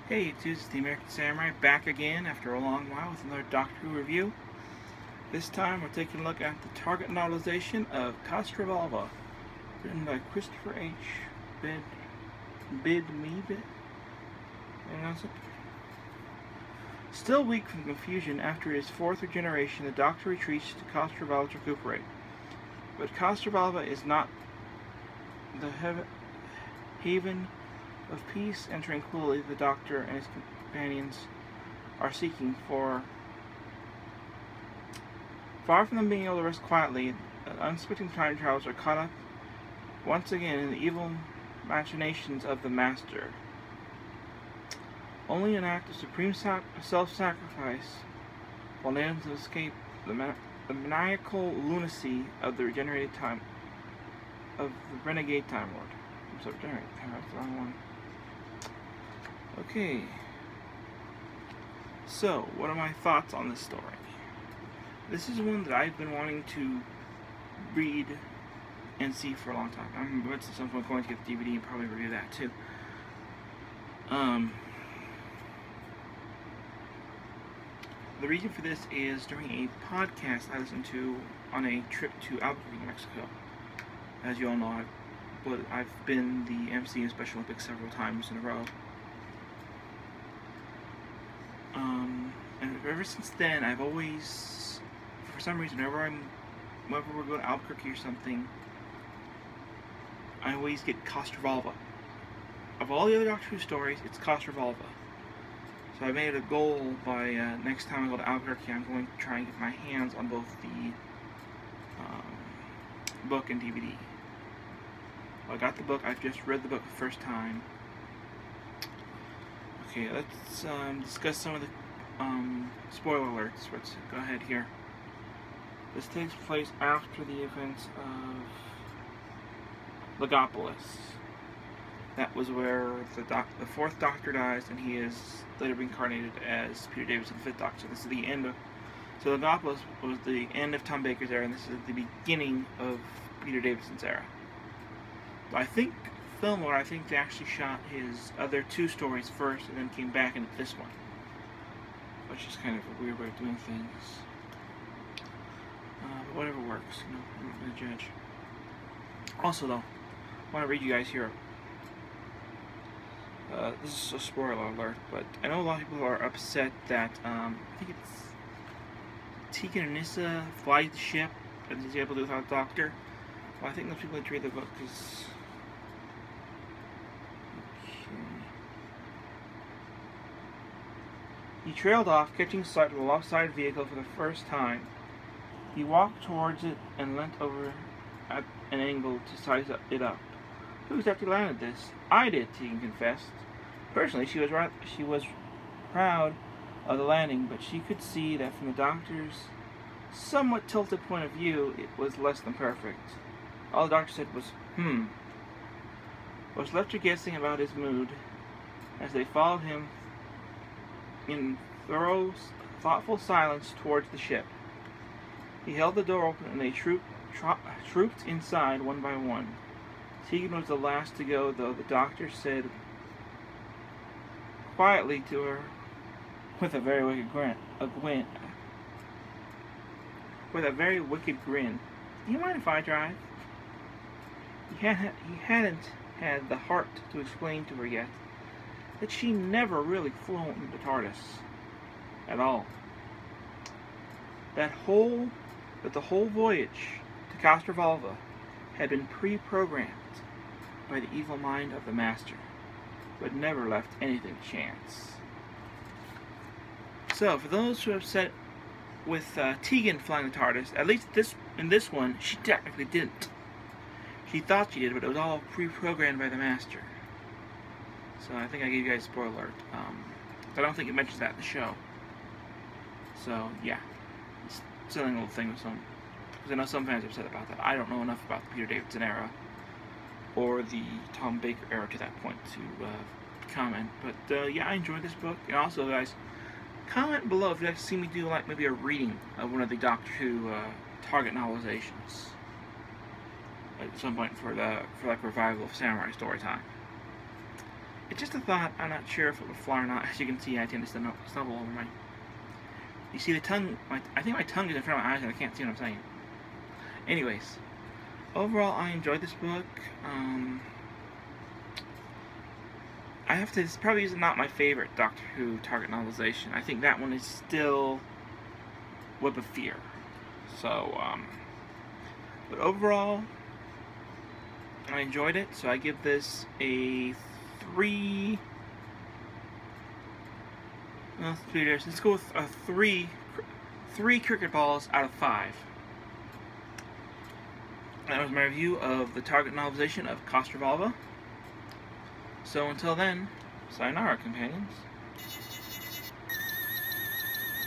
Hey, it's the American Samurai back again after a long while with another Doctor Who review. This time we're taking a look at the Target novelization of Castrovalva, written by Christopher H. Bidmead. Still weak from confusion after his fourth regeneration, the Doctor retreats to Castrovalva to recuperate. But Castrovalva is not the haven of peace and tranquility the Doctor and his companions are seeking for. Far from them being able to rest quietly, unsuspecting time travelers are caught up once again in the evil machinations of the Master. Only an act of supreme self-sacrifice will enable them to escape the maniacal lunacy of the regenerated time of the renegade Time Lord. I'm sorry, regenerated Time Lord, that's the wrong one. Okay, so what are my thoughts on this story? This is one that I've been wanting to read and see for a long time. I'm at some point going to get the DVD and probably review that too. The reason for this is during a podcast I listened to on a trip to Albuquerque, New Mexico. As you all know, I've been the MC in Special Olympics several times in a row. And ever since then, I've always, for some reason, whenever we're going to Albuquerque or something, I always get Castrovalva. Of all the other Doctor Who stories, it's Castrovalva. So I made it a goal by next time I go to Albuquerque, I'm going to try and get my hands on both the book and DVD. I got the book. I've just read the book the first time. Okay, let's discuss some of the spoiler alerts. Let's go ahead here. This takes place after the events of Legopolis. That was where the fourth Doctor dies, and he is later reincarnated as Peter Davison, the fifth Doctor. So this is the end of. So Legopolis was the end of Tom Baker's era, and this is the beginning of Peter Davison's era. I think Fillmore, I think they actually shot his other two stories first, and then came back into this one, which is kind of a weird way of doing things. But whatever works, you know, I'm not going to judge. Also, though, I want to read you guys here. This is a spoiler alert, but I know a lot of people are upset that I think it's Tegan and Nyssa fly the ship and he's able to do without a Doctor. Well, I think those people need to read the book because. He trailed off, catching sight of a lopsided vehicle for the first time. He walked towards it and leant over at an angle to size it up. Who exactly landed this? I did, Tegan confessed. Personally, she was proud of the landing, but she could see that from the Doctor's somewhat tilted point of view, it was less than perfect. All the Doctor said was, which left her guessing about his mood as they followed him in thorough, thoughtful silence towards the ship. He held the door open and they trooped inside one by one. Tegan was the last to go, though. The Doctor said quietly to her, with a very wicked grin, "Do you mind if I drive?" He hadn't had the heart to explain to her yet that she never really flew in the TARDIS at all. That the whole voyage to Castrovalva had been pre-programmed by the evil mind of the Master, but never left anything to chance. So, for those who are upset with Tegan flying the TARDIS, at least in this one, she technically didn't. She thought she did, but it was all pre-programmed by the Master. So I think I gave you guys a spoiler alert. I don't think it mentions that in the show. So yeah, it's a silly little thing with some. Because I know some fans are upset about that. I don't know enough about the Peter Davison era or the Tom Baker era to that point to comment. But yeah, I enjoyed this book. And also, guys, comment below if you'd like to see me do like maybe a reading of one of the Doctor Who Target novelizations at some point for like revival of Samurai Storytime. It's just a thought. I'm not sure if it would fly or not. As you can see, I tend to stumble over my... You see the tongue... I think my tongue is in front of my eyes and I can't see what I'm saying. Anyways, overall, I enjoyed this book. I have to... This probably is not my favorite Doctor Who Target novelization. I think that one is still Web of Fear. So, but overall, I enjoyed it. So I give this a 3... Well, let's go with a 3 cricket balls out of 5. That was my review of the Target novelization of Castrovalva. So until then, sayonara, companions.